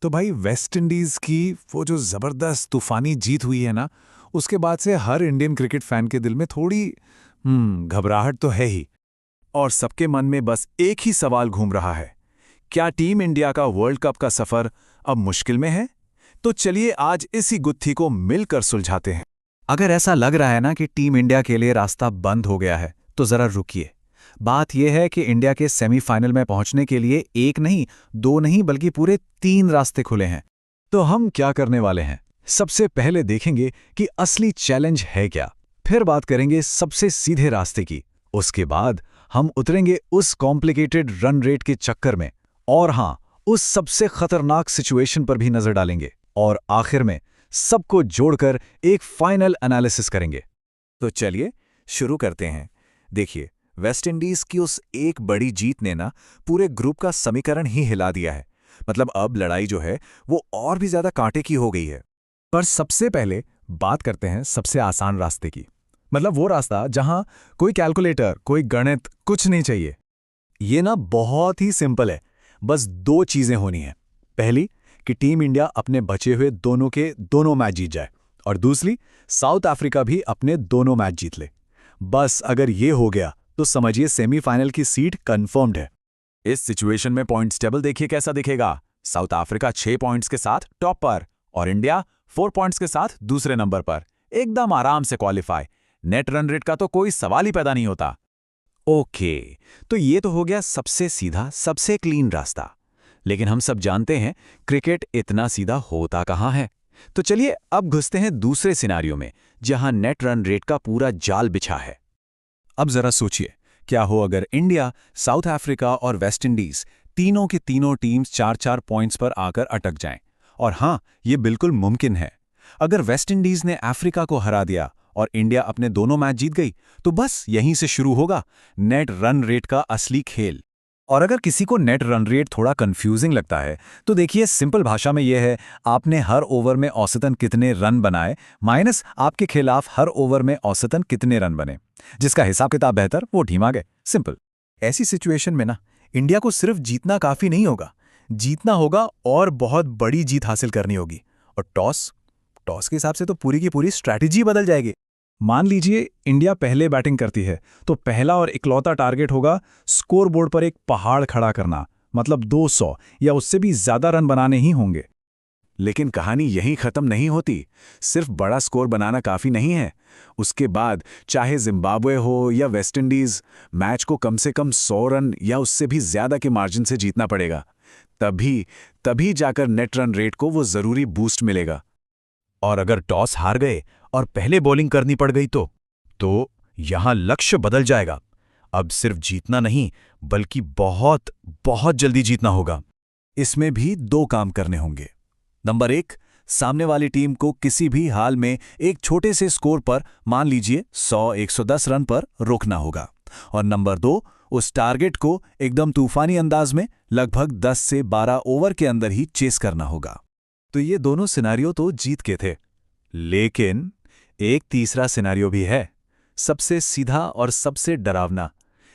तो भाई West Indies की वो जो जबरदस्त तूफानी जीत हुई है ना, उसके बाद से हर इंडियन क्रिकेट फैन के दिल में थोड़ी घबराहट तो है ही। और सबके मन में बस एक ही सवाल घूम रहा है, क्या टीम इंडिया का वर्ल्ड कप का सफर अब मुश्किल में है? तो चलिए आज इसी गुत्थी को मिलकर सुलझाते हैं। अगर ऐसा लग रहा है ना कि टीम इंडिया के लिए रास्ता बंद हो गया है, तो जरा रुकिए। बात यह है कि इंडिया के सेमीफाइनल में पहुंचने के लिए एक नहीं, दो नहीं, बल्कि पूरे 3 रास्ते खुले हैं। तो हम क्या करने वाले हैं? सबसे पहले देखेंगे कि असली चैलेंज है क्या। फिर बात करेंगे सबसे सीधे रास्ते की। उसके बाद हम उतरेंगे उस कॉम्प्लिकेटेड रन रेट के चक्कर में, और हाँ, उस सबसे खतरनाक सिचुएशन पर भी नजर डालेंगे। और आखिर में सबको जोड़कर एक फाइनल एनालिसिस करेंगे। तो चलिए शुरू करते हैं। देखिए, वेस्ट इंडीज की उस एक बड़ी जीत ने ना पूरे ग्रुप का समीकरण ही हिला दिया है। मतलब अब लड़ाई जो है वो और भी ज्यादा कांटे की हो गई है। पर सबसे पहले बात करते हैं सबसे आसान रास्ते की। मतलब वो रास्ता जहां कोई कैलकुलेटर, कोई गणित, कुछ नहीं चाहिए। ये ना बहुत ही सिंपल है। बस 2 चीजें होनी है। पहली कि टीम इंडिया अपने बचे हुए दोनों के दोनों मैच जीत जाए, और दूसरी, साउथ अफ्रीका भी अपने दोनों मैच जीत ले। बस अगर ये हो गया तो समझिए सेमीफाइनल की सीट कंफर्म्ड है। इस सिचुएशन में पॉइंट्स टेबल देखिए कैसा दिखेगा। साउथ अफ्रीका 6 पॉइंट्स के साथ टॉप पर, और इंडिया 4 पॉइंट्स के साथ दूसरे नंबर पर। एकदम आराम से क्वालिफाई। नेट रन रेट का तो कोई सवाल ही पैदा नहीं होता। ओके, तो ये तो हो गया सबसे सीधा, सबसे क्लीन रास्ता। लेकिन हम सब जानते हैं क्रिकेट इतना सीधा होता कहाँ है। तो चलिए अब घुसते हैं दूसरे सिनारियो में, जहां नेट रन रेट का पूरा जाल बिछा है। अब जरा सोचिए, क्या हो अगर इंडिया, साउथ अफ्रीका और वेस्ट इंडीज तीनों की तीनों टीम्स 4-4 पॉइंट्स पर आकर अटक जाएं। और हां, ये बिल्कुल मुमकिन है। अगर वेस्ट इंडीज ने अफ्रीका को हरा दिया और इंडिया अपने दोनों मैच जीत गई, तो बस यहीं से शुरू होगा नेट रन रेट का असली खेल। और अगर किसी को नेट रन रेट थोड़ा कंफ्यूजिंग लगता है, तो देखिए सिंपल भाषा में यह है, आपने हर ओवर में औसतन कितने रन बनाए माइनस आपके खिलाफ हर ओवर में औसतन कितने रन बने। जिसका हिसाब किताब बेहतर वो टीम आगे। सिंपल। ऐसी सिचुएशन में ना इंडिया को सिर्फ जीतना काफी नहीं होगा, जीतना होगा और बहुत बड़ी जीत हासिल करनी होगी। और टॉस टॉस के हिसाब से तो पूरी की पूरी स्ट्रैटेजी बदल जाएगी। मान लीजिए इंडिया पहले बैटिंग करती है, तो पहला और इकलौता टारगेट होगा स्कोरबोर्ड पर एक पहाड़ खड़ा करना। मतलब 200 या उससे भी ज्यादा रन बनाने ही होंगे। लेकिन कहानी यहीं खत्म नहीं होती। सिर्फ बड़ा स्कोर बनाना काफी नहीं है। उसके बाद चाहे जिम्बाब्वे हो या वेस्ट इंडीज, मैच को कम से कम 100 रन या उससे भी ज्यादा के मार्जिन से जीतना पड़ेगा। तभी तभी जाकर नेट रन रेट को वो जरूरी बूस्ट मिलेगा। और अगर टॉस हार गए और पहले बॉलिंग करनी पड़ गई तो यहां लक्ष्य बदल जाएगा। अब सिर्फ जीतना नहीं, बल्कि बहुत बहुत जल्दी जीतना होगा। इसमें भी 2 काम करने होंगे। नंबर 1, सामने वाली टीम को किसी भी हाल में एक छोटे से स्कोर पर, मान लीजिए 100-110 रन पर रोकना होगा। और नंबर 2, उस टारगेट को एकदम तूफानी अंदाज में लगभग 10 से 12 ओवर के अंदर ही चेस करना होगा। तो ये दोनों सिनारियो तो जीत के थे। लेकिन एक तीसरा सिनारियो भी है, सबसे सीधा और सबसे डरावना।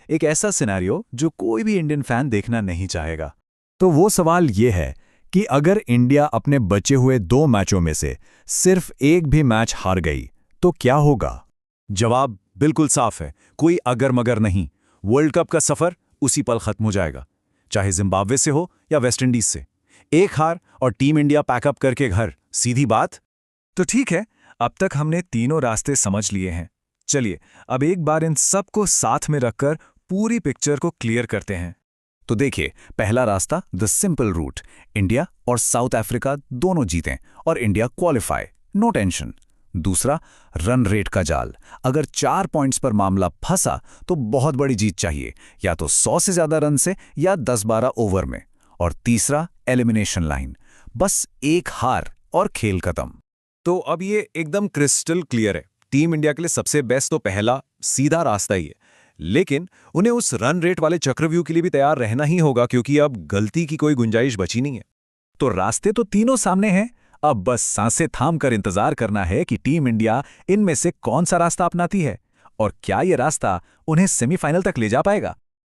एक ऐसा सिनारियो जो कोई भी इंडियन फैन देखना नहीं चाहेगा। तो वो सवाल ये है कि अगर इंडिया अपने बचे हुए 2 मैचों में से सिर्फ एक भी मैच हार गई, तो क्या होगा? जवाब बिल्कुल साफ है, कोई अगर मगर नहीं। वर्ल्ड कप का सफर उसी पल खत्म हो जाएगा, चाहे जिम्बाब्वे से हो या वेस्ट इंडीज से। एक हार और टीम इंडिया पैकअप करके घर, सीधी बात। तो ठीक है, अब तक हमने तीनों रास्ते समझ लिए हैं। चलिए अब एक बार इन सबको साथ में रखकर पूरी पिक्चर को क्लियर करते हैं। तो देखिए, पहला रास्ता द सिंपल रूट, इंडिया और साउथ अफ्रीका दोनों जीतें और इंडिया क्वालिफाई, नो टेंशन। दूसरा, रन रेट का जाल। अगर 4 पॉइंट्स पर मामला फंसा तो बहुत बड़ी जीत चाहिए, या तो 100 से ज्यादा रन से या 10-12 ओवर में। और तीसरा, एलिमिनेशन लाइन, बस एक हार और खेल खत्म। तो अब ये एकदम क्रिस्टल क्लियर है, टीम इंडिया के लिए सबसे बेस्ट तो पहला सीधा रास्ता ही है। लेकिन उन्हें उस रन रेट वाले चक्रव्यूह के लिए भी तैयार रहना ही होगा, क्योंकि अब गलती की कोई गुंजाइश बची नहीं है। तो रास्ते तो तीनों सामने हैं, अब बस सांसें थाम कर इंतजार करना है कि टीम इंडिया इनमें से कौन सा रास्ता अपनाती है, और क्या ये रास्ता उन्हें सेमीफाइनल तक ले जा पाएगा।